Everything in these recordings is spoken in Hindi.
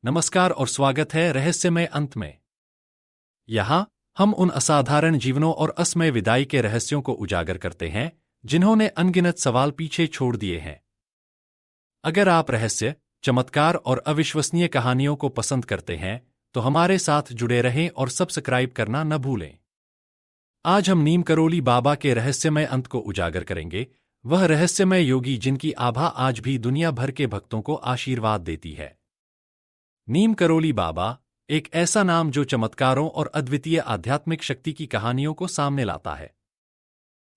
नमस्कार और स्वागत है रहस्यमय अंत में। यहाँ हम उन असाधारण जीवनों और असमय विदाई के रहस्यों को उजागर करते हैं जिन्होंने अनगिनत सवाल पीछे छोड़ दिए हैं। अगर आप रहस्य, चमत्कार और अविश्वसनीय कहानियों को पसंद करते हैं तो हमारे साथ जुड़े रहें और सब्सक्राइब करना न भूलें। आज हम नीम करोली बाबा के रहस्यमय अंत को उजागर करेंगे, वह रहस्यमय योगी जिनकी आभा आज भी दुनिया भर के भक्तों को आशीर्वाद देती है। नीम करोली बाबा एक ऐसा नाम जो चमत्कारों और अद्वितीय आध्यात्मिक शक्ति की कहानियों को सामने लाता है।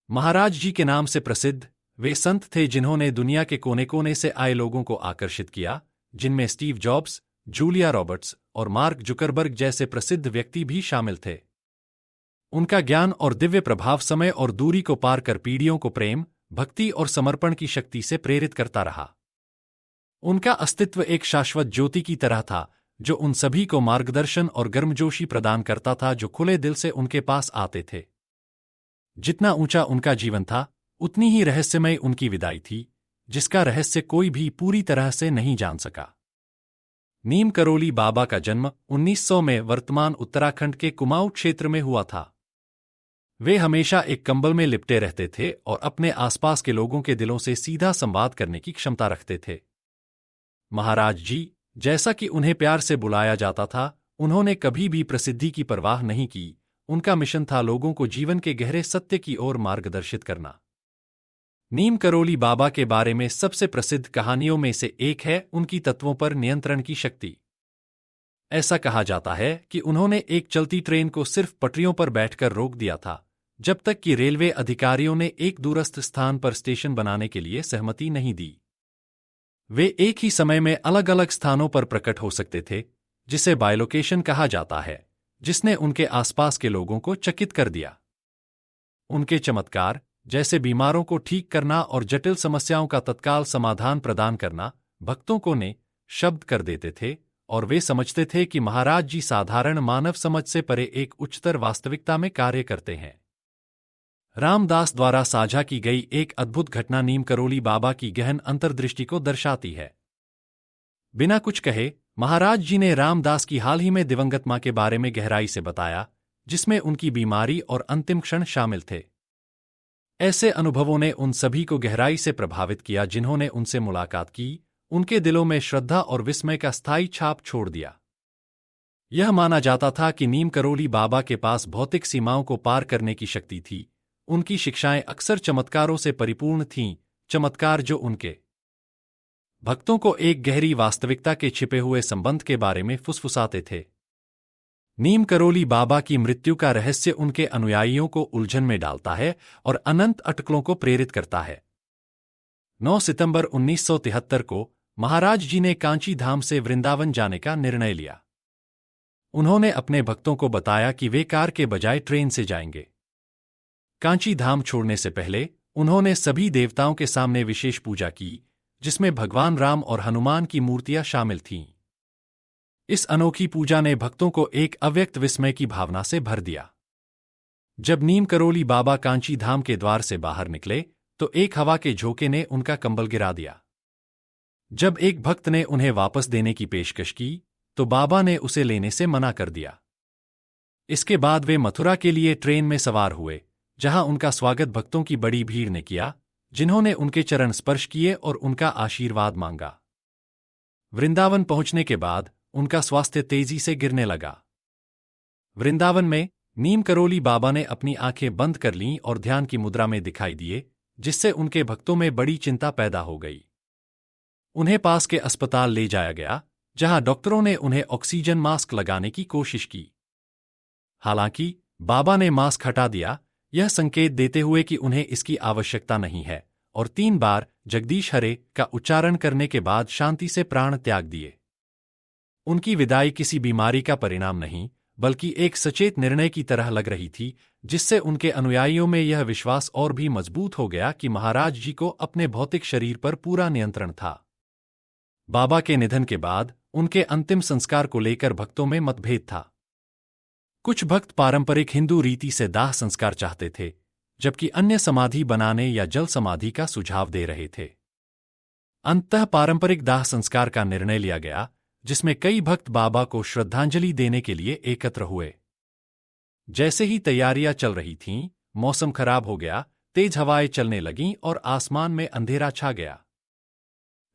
महाराज जी के नाम से प्रसिद्ध वे संत थे जिन्होंने दुनिया के कोने कोने से आए लोगों को आकर्षित किया, जिनमें स्टीव जॉब्स, जूलिया रॉबर्ट्स और मार्क जुकरबर्ग जैसे प्रसिद्ध व्यक्ति भी शामिल थे। उनका ज्ञान और दिव्य प्रभाव समय और दूरी को पार कर पीढ़ियों को प्रेम, भक्ति और समर्पण की शक्ति से प्रेरित करता रहा। उनका अस्तित्व एक शाश्वत ज्योति की तरह था जो उन सभी को मार्गदर्शन और गर्मजोशी प्रदान करता था जो खुले दिल से उनके पास आते थे। जितना ऊंचा उनका जीवन था उतनी ही रहस्यमय उनकी विदाई थी, जिसका रहस्य कोई भी पूरी तरह से नहीं जान सका। नीम करोली बाबा का जन्म 1900 में वर्तमान उत्तराखंड के कुमाऊं क्षेत्र में हुआ था। वे हमेशा एक कंबल में लिपटे रहते थे और अपने आसपास के लोगों के दिलों से सीधा संवाद करने की क्षमता रखते थे। महाराज जी, जैसा कि उन्हें प्यार से बुलाया जाता था, उन्होंने कभी भी प्रसिद्धि की परवाह नहीं की। उनका मिशन था लोगों को जीवन के गहरे सत्य की ओर मार्गदर्शित करना। नीम करोली बाबा के बारे में सबसे प्रसिद्ध कहानियों में से एक है उनकी तत्वों पर नियंत्रण की शक्ति। ऐसा कहा जाता है कि उन्होंने एक चलती ट्रेन को सिर्फ पटरियों पर बैठकर रोक दिया था, जब तक कि रेलवे अधिकारियों ने एक दूरस्थ स्थान पर स्टेशन बनाने के लिए सहमति नहीं दी। वे एक ही समय में अलग अलग स्थानों पर प्रकट हो सकते थे, जिसे बायलोकेशन कहा जाता है, जिसने उनके आसपास के लोगों को चकित कर दिया। उनके चमत्कार, जैसे बीमारों को ठीक करना और जटिल समस्याओं का तत्काल समाधान प्रदान करना, भक्तों को ने शब्द कर देते थे और वे समझते थे कि महाराज जी साधारण मानव समझ से परे एक उच्चतर वास्तविकता में कार्य करते हैं। रामदास द्वारा साझा की गई एक अद्भुत घटना नीम करोली बाबा की गहन अंतर्दृष्टि को दर्शाती है। बिना कुछ कहे महाराज जी ने रामदास की हाल ही में दिवंगत मां के बारे में गहराई से बताया, जिसमें उनकी बीमारी और अंतिम क्षण शामिल थे। ऐसे अनुभवों ने उन सभी को गहराई से प्रभावित किया जिन्होंने उनसे मुलाकात की, उनके दिलों में श्रद्धा और विस्मय का स्थायी छाप छोड़ दिया। यह माना जाता था कि नीम करोली बाबा के पास भौतिक सीमाओं को पार करने की शक्ति थी। उनकी शिक्षाएं अक्सर चमत्कारों से परिपूर्ण थीं, चमत्कार जो उनके भक्तों को एक गहरी वास्तविकता के छिपे हुए संबंध के बारे में फुसफुसाते थे। नीम करोली बाबा की मृत्यु का रहस्य उनके अनुयायियों को उलझन में डालता है और अनंत अटकलों को प्रेरित करता है। 9 सितंबर 1973 को महाराज जी ने कांची धाम से वृंदावन जाने का निर्णय लिया। उन्होंने अपने भक्तों को बताया कि वे कार के बजाय ट्रेन से जाएंगे। कांची धाम छोड़ने से पहले उन्होंने सभी देवताओं के सामने विशेष पूजा की, जिसमें भगवान राम और हनुमान की मूर्तियां शामिल थीं। इस अनोखी पूजा ने भक्तों को एक अव्यक्त विस्मय की भावना से भर दिया। जब नीम करोली बाबा कांची धाम के द्वार से बाहर निकले तो एक हवा के झोंके ने उनका कंबल गिरा दिया। जब एक भक्त ने उन्हें वापस देने की पेशकश की तो बाबा ने उसे लेने से मना कर दिया। इसके बाद वे मथुरा के लिए ट्रेन में सवार हुए, जहां उनका स्वागत भक्तों की बड़ी भीड़ ने किया, जिन्होंने उनके चरण स्पर्श किए और उनका आशीर्वाद मांगा। वृंदावन पहुंचने के बाद उनका स्वास्थ्य तेजी से गिरने लगा। वृंदावन में नीम करोली बाबा ने अपनी आंखें बंद कर लीं और ध्यान की मुद्रा में दिखाई दिए, जिससे उनके भक्तों में बड़ी चिंता पैदा हो गई। उन्हें पास के अस्पताल ले जाया गया, जहां डॉक्टरों ने उन्हें ऑक्सीजन मास्क लगाने की कोशिश की। हालांकि बाबा ने मास्क हटा दिया, यह संकेत देते हुए कि उन्हें इसकी आवश्यकता नहीं है, और 3 बार जगदीश हरे का उच्चारण करने के बाद शांति से प्राण त्याग दिए। उनकी विदाई किसी बीमारी का परिणाम नहीं, बल्कि एक सचेत निर्णय की तरह लग रही थी, जिससे उनके अनुयायियों में यह विश्वास और भी मजबूत हो गया कि महाराज जी को अपने भौतिक शरीर पर पूरा नियंत्रण था। बाबा के निधन के बाद उनके अंतिम संस्कार को लेकर भक्तों में मतभेद था। कुछ भक्त पारंपरिक हिंदू रीति से दाह संस्कार चाहते थे, जबकि अन्य समाधि बनाने या जल समाधि का सुझाव दे रहे थे। अंततः पारंपरिक दाह संस्कार का निर्णय लिया गया, जिसमें कई भक्त बाबा को श्रद्धांजलि देने के लिए एकत्र हुए। जैसे ही तैयारियां चल रही थीं, मौसम खराब हो गया, तेज हवाएं चलने लगीं और आसमान में अंधेरा छा गया।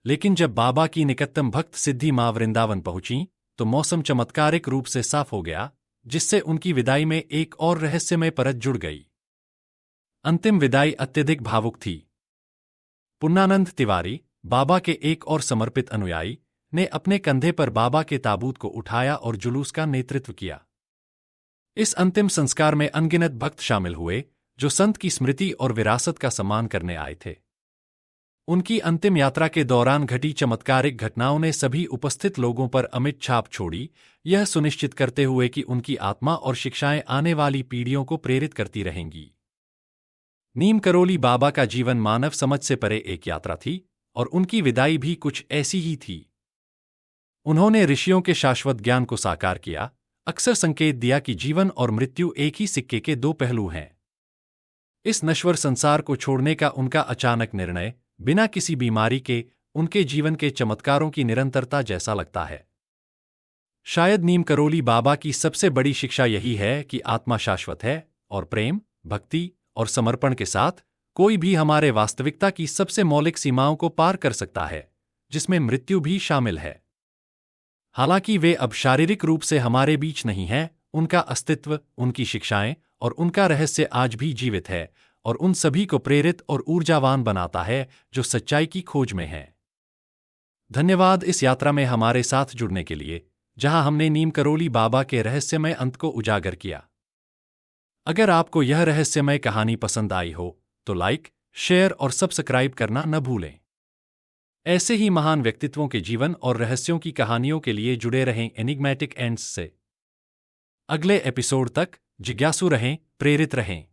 लेकिन जब बाबा की निकटतम भक्त सिद्धि मां वृंदावन पहुंची, तो मौसम चमत्कारिक रूप से साफ हो गया, जिससे उनकी विदाई में एक और रहस्यमय परत जुड़ गई। अंतिम विदाई अत्यधिक भावुक थी। पुन्नानंद तिवारी, बाबा के एक और समर्पित अनुयायी, ने अपने कंधे पर बाबा के ताबूत को उठाया और जुलूस का नेतृत्व किया। इस अंतिम संस्कार में अनगिनत भक्त शामिल हुए, जो संत की स्मृति और विरासत का सम्मान करने आए थे। उनकी अंतिम यात्रा के दौरान घटी चमत्कारिक घटनाओं ने सभी उपस्थित लोगों पर अमिट छाप छोड़ी, यह सुनिश्चित करते हुए कि उनकी आत्मा और शिक्षाएं आने वाली पीढ़ियों को प्रेरित करती रहेंगी। नीम करोली बाबा का जीवन मानव समझ से परे एक यात्रा थी, और उनकी विदाई भी कुछ ऐसी ही थी। उन्होंने ऋषियों के शाश्वत ज्ञान को साकार किया, अक्सर संकेत दिया कि जीवन और मृत्यु एक ही सिक्के के दो पहलू हैं। इस नश्वर संसार को छोड़ने का उनका अचानक निर्णय, बिना किसी बीमारी के, उनके जीवन के चमत्कारों की निरंतरता जैसा लगता है। शायद नीम करोली बाबा की सबसे बड़ी शिक्षा यही है कि आत्मा शाश्वत है, और प्रेम, भक्ति और समर्पण के साथ कोई भी हमारे वास्तविकता की सबसे मौलिक सीमाओं को पार कर सकता है, जिसमें मृत्यु भी शामिल है। हालांकि वे अब शारीरिक रूप से हमारे बीच नहीं हैं, उनका अस्तित्व, उनकी शिक्षाएं और उनका रहस्य आज भी जीवित है, और उन सभी को प्रेरित और ऊर्जावान बनाता है जो सच्चाई की खोज में हैं। धन्यवाद इस यात्रा में हमारे साथ जुड़ने के लिए, जहां हमने नीम करोली बाबा के रहस्यमय अंत को उजागर किया। अगर आपको यह रहस्यमय कहानी पसंद आई हो, तो लाइक, शेयर और सब्सक्राइब करना न भूलें। ऐसे ही महान व्यक्तित्वों के जीवन और रहस्यों की कहानियों के लिए जुड़े रहें एनिग्मैटिक एंड्स से। अगले एपिसोड तक जिज्ञासु रहें, प्रेरित रहें।